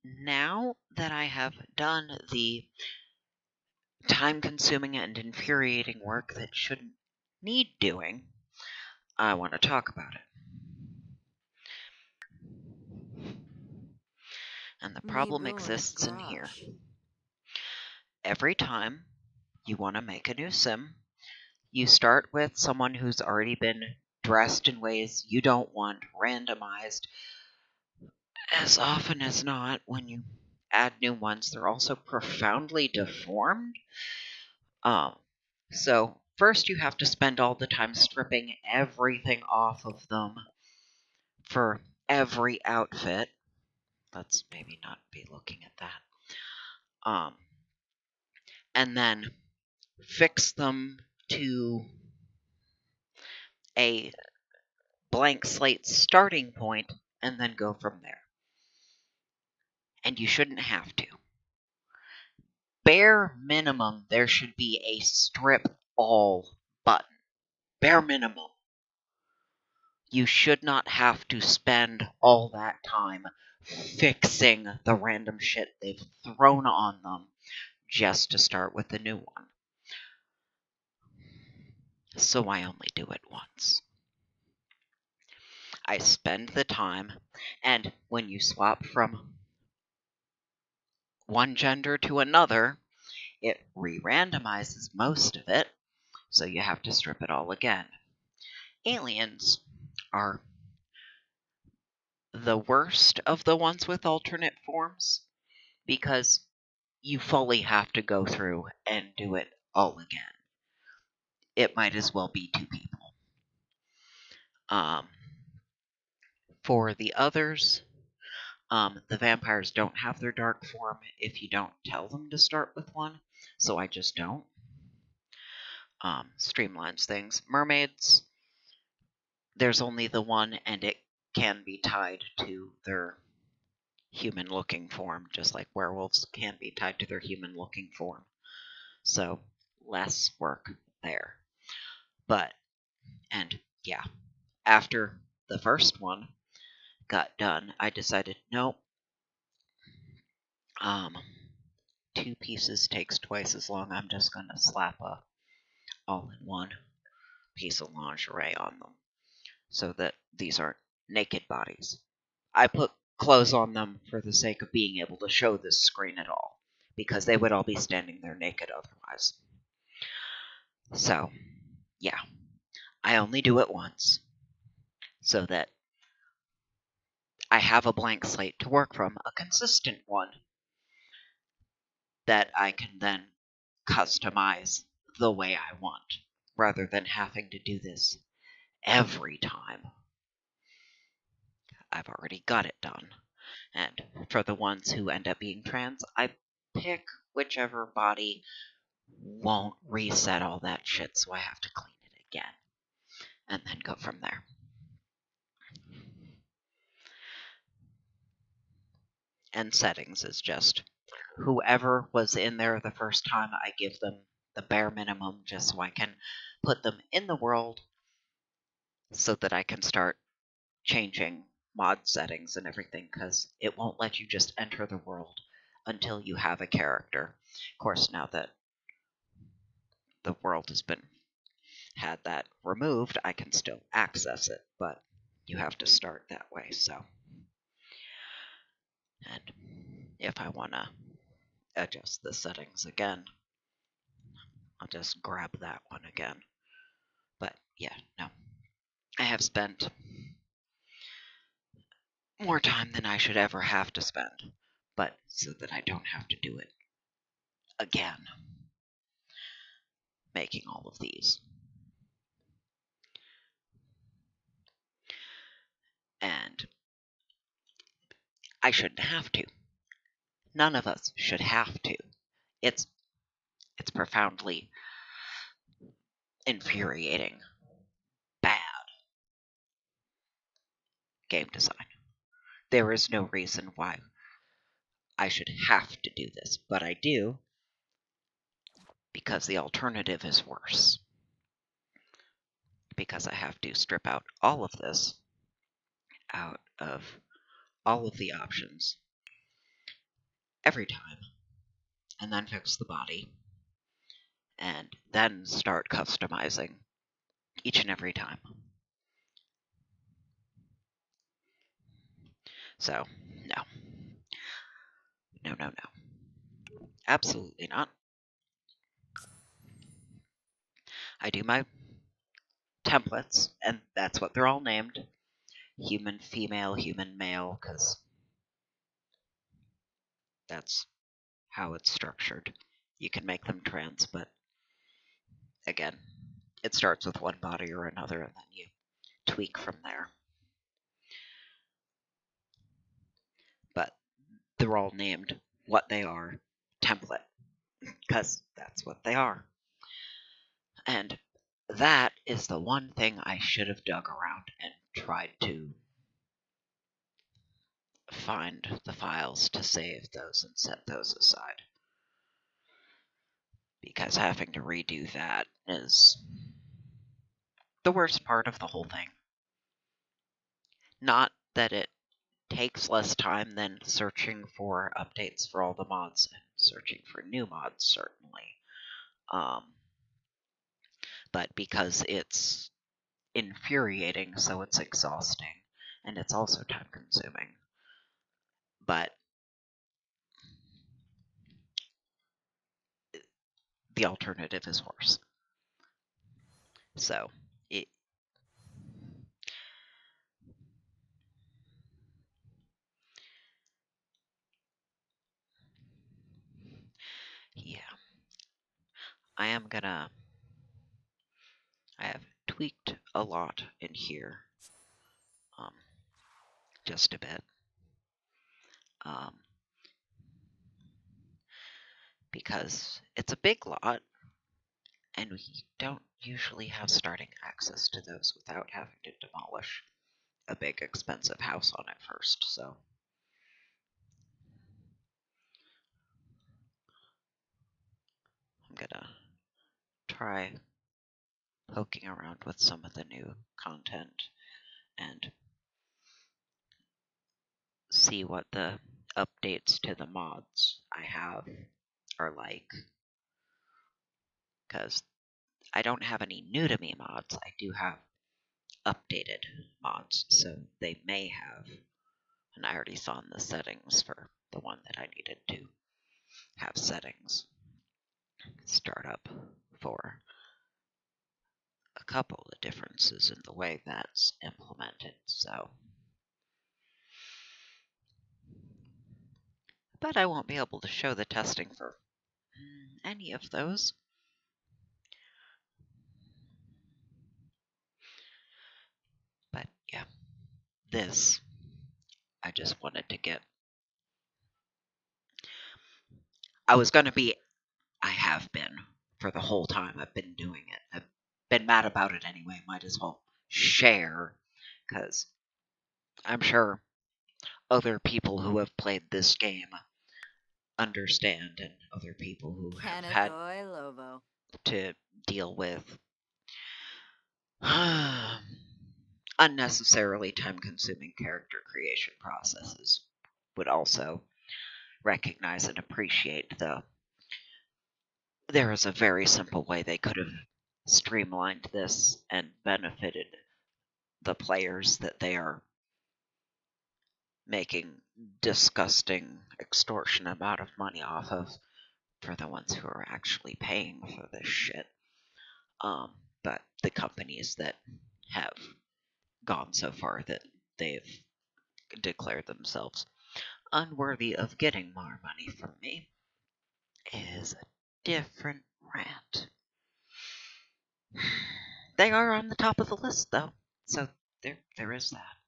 Now that I have done the time-consuming and infuriating work that shouldn't need doing, I want to talk about it. And the problem exists in here. Every time you want to make a new sim, you start with someone who's already been dressed in ways you don't want, randomized. As often as not, when you add new ones, they're also profoundly deformed. So first you have to spend all the time stripping everything off of them for every outfit. Let's maybe not be looking at that. And then fix them to a blank slate starting point and then go from there. And you shouldn't have to. Bare minimum, there should be a strip all button. Bare minimum. You should not have to spend all that time fixing the random shit they've thrown on them just to start with the new one. So I only do it once. I spend the time, and when you swap from one gender to another, it re-randomizes most of it, so you have to strip it all again. Aliens are the worst of the ones with alternate forms, because you fully have to go through and do it all again. It might as well be two people. For the others, the vampires don't have their dark form if you don't tell them to start with one, so I just don't. Streamlines things. Mermaids, there's only the one, and it can be tied to their human-looking form, just like werewolves can be tied to their human-looking form. So, less work there. But, and yeah, after the first one got done, I decided, nope, 2 pieces takes twice as long. I'm just going to slap a all-in-one piece of lingerie on them so that these aren't naked bodies. I put clothes on them for the sake of being able to show this screen at all, because they would all be standing there naked otherwise. So, yeah, I only do it once so that I have a blank slate to work from, a consistent one that I can then customize the way I want, rather than having to do this every time. I've already got it done. And for the ones who end up being trans, I pick whichever body won't reset all that shit, so I have to clean it again. And then go from there. And settings is just whoever was in there the first time, I give them the bare minimum just so I can put them in the world so that I can start changing mod settings and everything, because it won't let you just enter the world until you have a character. Of course, now that the world has had that removed, I can still access it, but you have to start that way. So, and if I want to adjust the settings again, I'll just grab that one again. But yeah, no, I have spent more time than I should ever have to spend, but so that I don't have to do it again, making all of these. And I shouldn't have to. None of us should have to. It's profoundly infuriating, bad game design. There is no reason why I should have to do this, but I do, because the alternative is worse. Because I have to strip out all of this, out of all of the options, every time, and then fix the body, and then start customizing each and every time. So, no. No, no, no. Absolutely not. I do my templates, and that's what they're all named. Human female, human male, because that's how it's structured. You can make them trans, but again, it starts with one body or another, and then you tweak from there. But they're all named what they are, template, because that's what they are. And that is the one thing I should have dug around and tried to find the files to save those and set those aside. Because having to redo that is the worst part of the whole thing. Not that it takes less time than searching for updates for all the mods and searching for new mods, certainly. But because it's infuriating, so it's exhausting, and it's also time consuming. But the alternative is worse. So, yeah. I have tweaked a lot in here. Just a bit. Because it's a big lot, and we don't usually have starting access to those without having to demolish a big expensive house on it first, so I'm gonna try poking around with some of the new content and see what the updates to the mods I have are like, because I don't have any new to me mods. I do have updated mods, so they may have, and I already saw in the settings for the one that I needed to have settings startup for a couple of differences in the way that's implemented, so. But I won't be able to show the testing for any of those. But yeah, this, I just wanted to get. I have been for the whole time I've been doing it. I've been mad about it anyway, might as well share, because I'm sure other people who have played this game understand, and other people who have had to deal with unnecessarily time-consuming character creation processes would also recognize and appreciate there is a very simple way they could have streamlined this and benefited the players that they are making disgusting extortion amount of money off of for the ones who are actually paying for this shit. But the companies that have gone so far that they've declared themselves unworthy of getting more money from me is a different rant. They are on the top of the list, though, so there is that.